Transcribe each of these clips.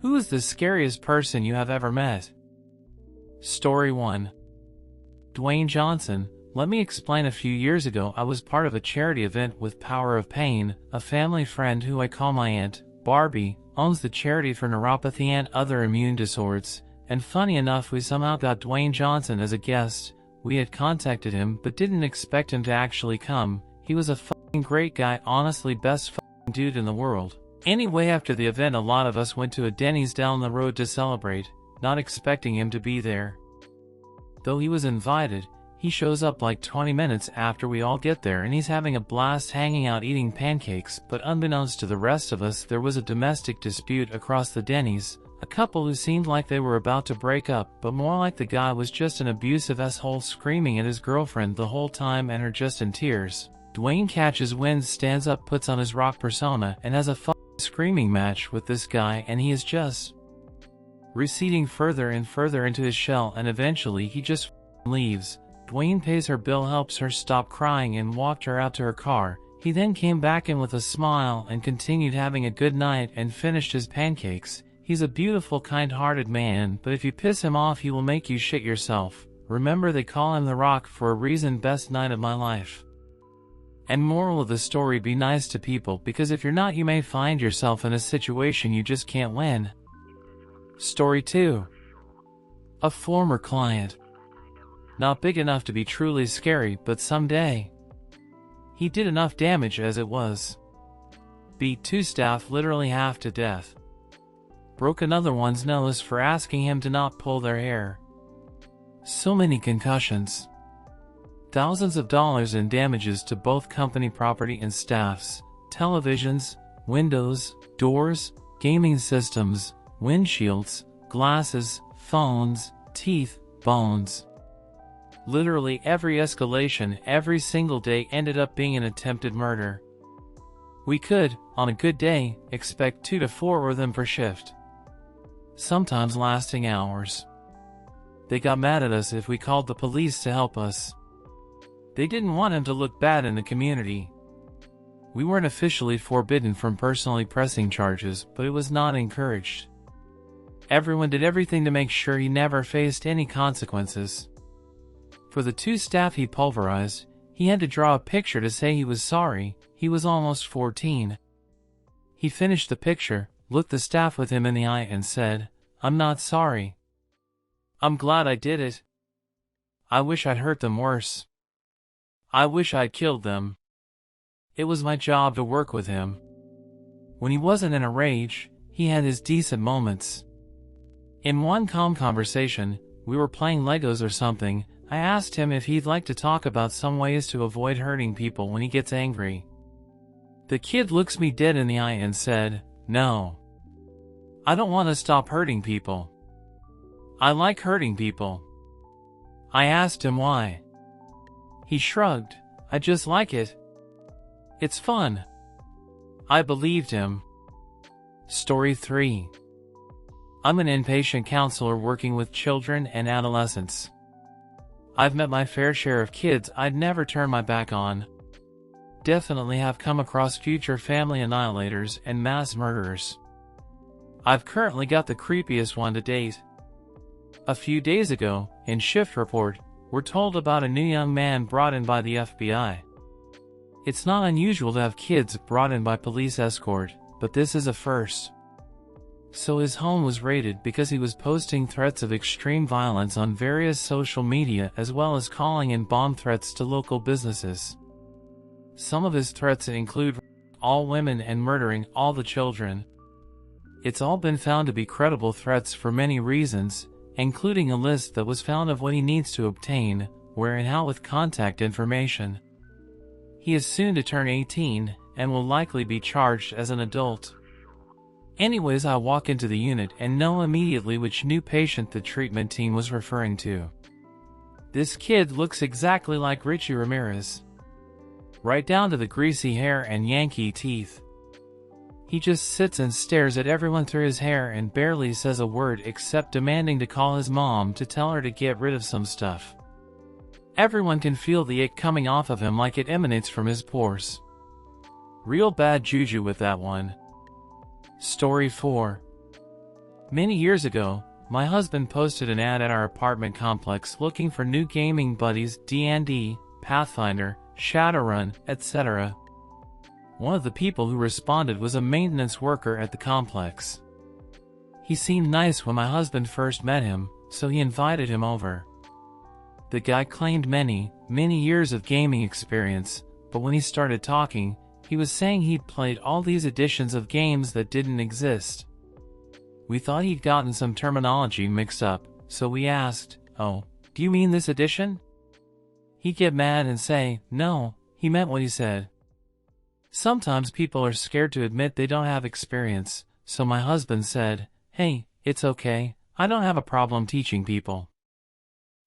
Who is the scariest person you have ever met? Story 1. Dwayne Johnson. Let me explain. A few years ago, I was part of a charity event with Power of Pain. A family friend who I call my aunt, Barbie, owns the charity for neuropathy and other immune disorders. And funny enough, we somehow got Dwayne Johnson as a guest. We had contacted him but didn't expect him to actually come. He was a fucking great guy, honestly best fucking dude in the world. Anyway, after the event a lot of us went to a Denny's down the road to celebrate, not expecting him to be there. Though he was invited, he shows up like 20 minutes after we all get there and he's having a blast hanging out eating pancakes, but unbeknownst to the rest of us there was a domestic dispute across the Denny's. A couple who seemed like they were about to break up, but more like the guy was just an abusive asshole screaming at his girlfriend the whole time and her just in tears. Dwayne catches wind, stands up, puts on his rock persona, and has a fucking screaming match with this guy, and he is just receding further and further into his shell, and eventually he just leaves. Dwayne pays her bill, helps her stop crying, and walked her out to her car. He then came back in with a smile and continued having a good night and finished his pancakes. He's a beautiful, kind-hearted man, but if you piss him off he will make you shit yourself. Remember, they call him The Rock for a reason. Best night of my life. And moral of the story, be nice to people, because if you're not you may find yourself in a situation you just can't win. Story 2. A former client. Not big enough to be truly scary, but someday. He did enough damage as it was. Beat 2 staff literally half to death. Broke another one's nose for asking him to not pull their hair. So many concussions. Thousands of dollars in damages to both company property and staffs, televisions, windows, doors, gaming systems, windshields, glasses, phones, teeth, bones. Literally every escalation every single day ended up being an attempted murder. We could, on a good day, expect 2 to 4 of them per shift, sometimes lasting hours. They got mad at us if we called the police to help us. They didn't want him to look bad in the community. We weren't officially forbidden from personally pressing charges, but it was not encouraged. Everyone did everything to make sure he never faced any consequences. For the 2 staff he pulverized, he had to draw a picture to say he was sorry. He was almost 14. He finished the picture, looked the staff with him in the eye and said, "I'm not sorry. I'm glad I did it. I wish I'd hurt them worse. I wish I'd killed them. It was my job to work with him." When he wasn't in a rage, he had his decent moments. In one calm conversation, we were playing Legos or something, I asked him if he'd like to talk about some ways to avoid hurting people when he gets angry. The kid looks me dead in the eye and said, "No. I don't want to stop hurting people. I like hurting people." I asked him why. He shrugged. "I just like it. It's fun." I believed him. Story 3. I'm an inpatient counselor working with children and adolescents. I've met my fair share of kids I'd never turn my back on. Definitely have come across future family annihilators and mass murderers. I've currently got the creepiest one to date. A few days ago, in shift report, we're told about a new young man brought in by the FBI. It's not unusual to have kids brought in by police escort, but this is a first. So his home was raided because he was posting threats of extreme violence on various social media as well as calling in bomb threats to local businesses. Some of his threats include all women and murdering all the children. It's all been found to be credible threats for many reasons, including a list that was found of what he needs to obtain, where and how with contact information. He is soon to turn 18 and will likely be charged as an adult. Anyways, I walk into the unit and know immediately which new patient the treatment team was referring to. This kid looks exactly like Richie Ramirez. Right down to the greasy hair and Yankee teeth. He just sits and stares at everyone through his hair and barely says a word except demanding to call his mom to tell her to get rid of some stuff. Everyone can feel the ick coming off of him like it emanates from his pores. Real bad juju with that one. Story 4. Many years ago, my husband posted an ad at our apartment complex looking for new gaming buddies, D&D, Pathfinder, Shadowrun, etc. One of the people who responded was a maintenance worker at the complex. He seemed nice when my husband first met him, so he invited him over. The guy claimed many years of gaming experience, but when he started talking, he was saying he'd played all these editions of games that didn't exist. We thought he'd gotten some terminology mixed up, so we asked, "Oh, do you mean this edition?" He'd get mad and say, "No, he meant what he said." Sometimes people are scared to admit they don't have experience, so my husband said, "Hey, it's okay, I don't have a problem teaching people."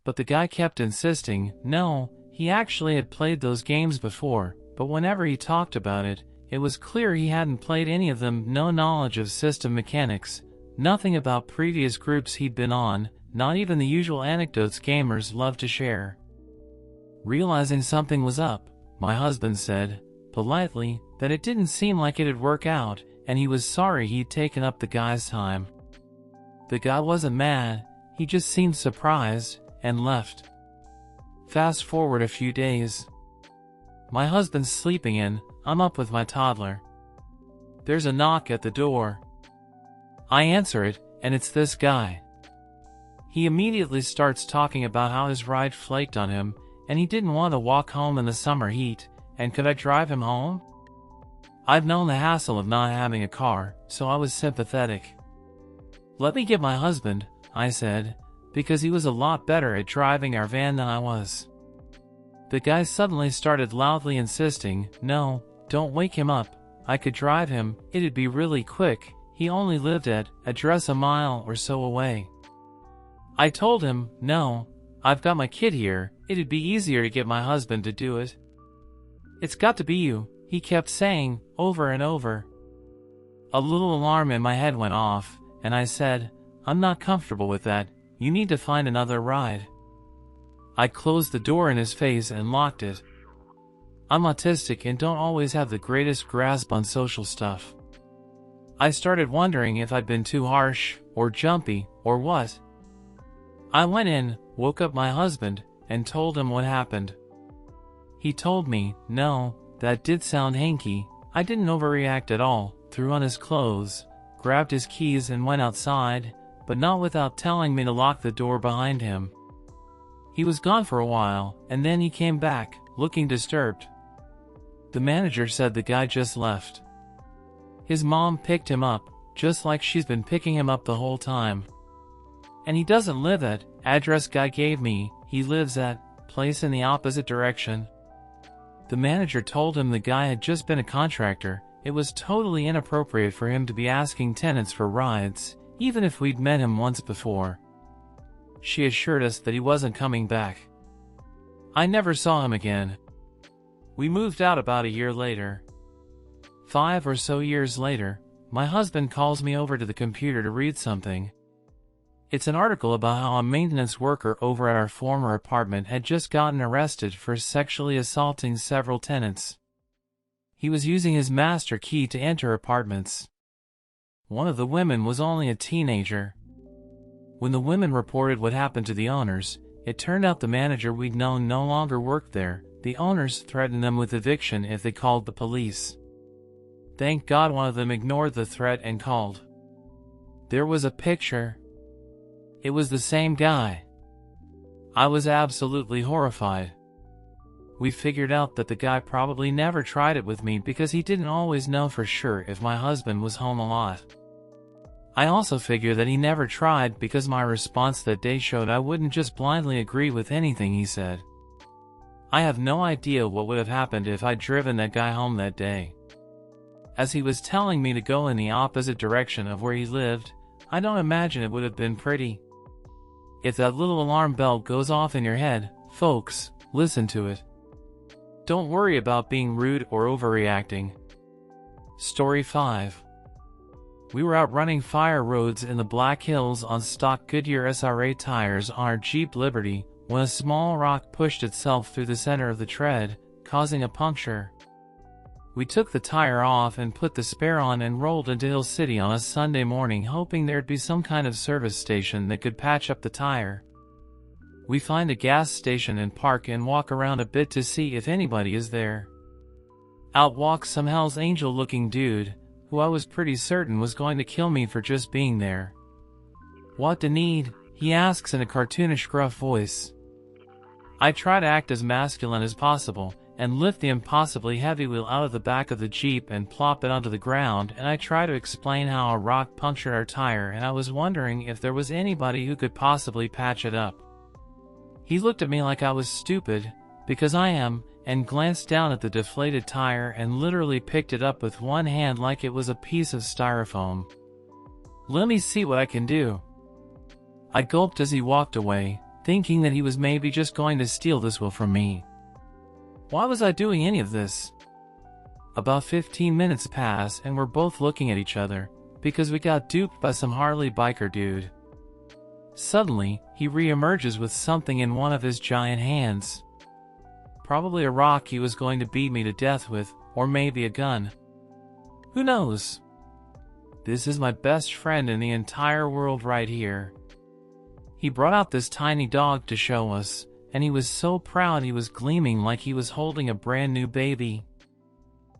But the guy kept insisting, no, he actually had played those games before, but whenever he talked about it, it was clear he hadn't played any of them, no knowledge of system mechanics, nothing about previous groups he'd been on, not even the usual anecdotes gamers love to share. Realizing something was up, my husband said, politely, that it didn't seem like it'd work out, and he was sorry he'd taken up the guy's time. The guy wasn't mad, he just seemed surprised, and left. Fast forward a few days. My husband's sleeping in, I'm up with my toddler. There's a knock at the door. I answer it, and it's this guy. He immediately starts talking about how his ride flaked on him, and he didn't want to walk home in the summer heat, and could I drive him home? I've known the hassle of not having a car, so I was sympathetic. "Let me get my husband," I said, because he was a lot better at driving our van than I was. The guy suddenly started loudly insisting, "No, don't wake him up, I could drive him, it'd be really quick, he only lived at address a mile or so away." I told him, "No, I've got my kid here, it'd be easier to get my husband to do it." "It's got to be you," he kept saying, over and over. A little alarm in my head went off, and I said, "I'm not comfortable with that, you need to find another ride." I closed the door in his face and locked it. I'm autistic and don't always have the greatest grasp on social stuff. I started wondering if I'd been too harsh, or jumpy, or what. I went in, woke up my husband, and told him what happened. He told me, "No, that did sound hanky." I didn't overreact at all, threw on his clothes, grabbed his keys and went outside, but not without telling me to lock the door behind him. He was gone for a while, and then he came back, looking disturbed. The manager said the guy just left. His mom picked him up, just like she's been picking him up the whole time. And he doesn't live at address guy gave me, he lives at place in the opposite direction. The manager told him the guy had just been a contractor, it was totally inappropriate for him to be asking tenants for rides, even if we'd met him once before. She assured us that he wasn't coming back. I never saw him again. We moved out about a year later. 5 or so years later, my husband calls me over to the computer to read something. It's an article about how a maintenance worker over at our former apartment had just gotten arrested for sexually assaulting several tenants. He was using his master key to enter apartments. One of the women was only a teenager. When the women reported what happened to the owners, it turned out the manager we'd known no longer worked there. The owners threatened them with eviction if they called the police. Thank God one of them ignored the threat and called. There was a picture. It was the same guy. I was absolutely horrified. We figured out that the guy probably never tried it with me because he didn't always know for sure if my husband was home a lot. I also figure that he never tried because my response that day showed I wouldn't just blindly agree with anything he said. I have no idea what would have happened if I'd driven that guy home that day. As he was telling me to go in the opposite direction of where he lived, I don't imagine it would have been pretty. If that little alarm bell goes off in your head, folks, listen to it. Don't worry about being rude or overreacting. Story 5. We were out running fire roads in the Black Hills on stock Goodyear SRA tires on our Jeep Liberty when a small rock pushed itself through the center of the tread, causing a puncture. We took the tire off and put the spare on and rolled into Hill City on a Sunday morning, hoping there'd be some kind of service station that could patch up the tire. We find a gas station and park and walk around a bit to see if anybody is there. Out walks some Hell's Angel looking dude, who I was pretty certain was going to kill me for just being there. "What do need?" he asks in a cartoonish gruff voice. I try to act as masculine as possible, and lift the impossibly heavy wheel out of the back of the Jeep and plop it onto the ground, and I try to explain how a rock punctured our tire and I was wondering if there was anybody who could possibly patch it up. He looked at me like I was stupid, because I am, and glanced down at the deflated tire and literally picked it up with one hand like it was a piece of styrofoam. "Let me see what I can do." I gulped as he walked away, thinking that he was maybe just going to steal this wheel from me. Why was I doing any of this? About 15 minutes pass and we're both looking at each other, because we got duped by some Harley biker dude. Suddenly, he re-emerges with something in one of his giant hands. Probably a rock he was going to beat me to death with, or maybe a gun. Who knows? This is my best friend in the entire world right here. He brought out this tiny dog to show us, and he was so proud he was gleaming like he was holding a brand new baby.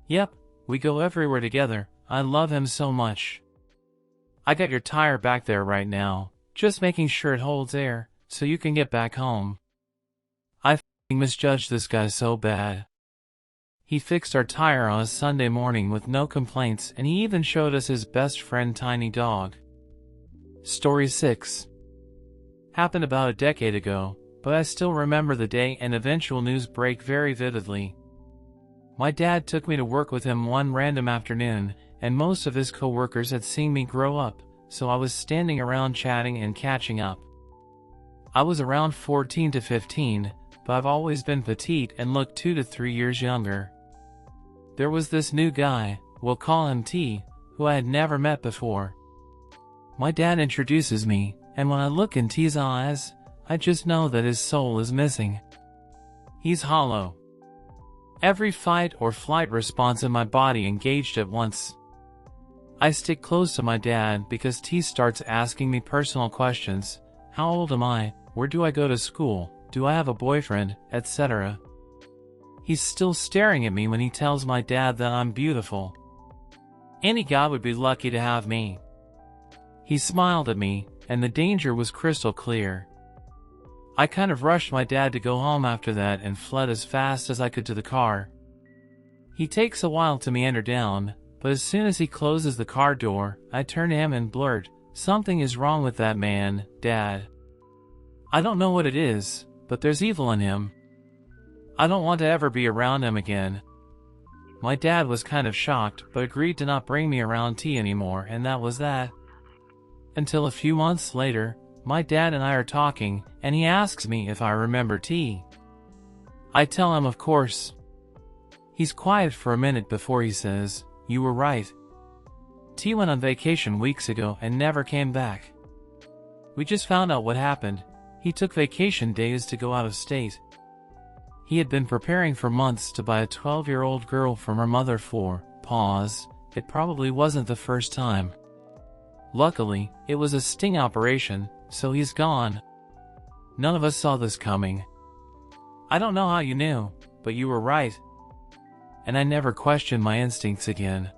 Yep, we go everywhere together. I love him so much. I got your tire back there right now, just making sure it holds air, so you can get back home. I f***ing misjudged this guy so bad. He fixed our tire on a Sunday morning with no complaints, and he even showed us his best friend tiny dog. Story 6. Happened about a decade ago, but I still remember the day and eventual news break very vividly. My dad took me to work with him one random afternoon, and most of his co-workers had seen me grow up, so I was standing around chatting and catching up. I was around 14 to 15, but I've always been petite and looked 2 to 3 years younger. There was this new guy, we'll call him T, who I had never met before. My dad introduces me, and when I look in T's eyes, I just know that his soul is missing. He's hollow. Every fight or flight response in my body engaged at once. I stick close to my dad because T starts asking me personal questions. How old am I? Where do I go to school? Do I have a boyfriend? Etc. He's still staring at me when he tells my dad that I'm beautiful. Any guy would be lucky to have me. He smiled at me, and the danger was crystal clear. I kind of rushed my dad to go home after that and fled as fast as I could to the car. He takes a while to meander down, but as soon as he closes the car door, I turn to him and blurt, "Something is wrong with that man, Dad. I don't know what it is, but there's evil in him. I don't want to ever be around him again." My dad was kind of shocked, but agreed to not bring me around T anymore, and that was that. Until a few months later, my dad and I are talking, and he asks me if I remember T. I tell him of course. He's quiet for a minute before he says, "You were right. T went on vacation weeks ago and never came back. We just found out what happened. He took vacation days to go out of state. He had been preparing for months to buy a 12-year-old girl from her mother for, pause, it probably wasn't the first time. Luckily, it was a sting operation, so he's gone. None of us saw this coming. I don't know how you knew, but you were right. And I never questioned my instincts again.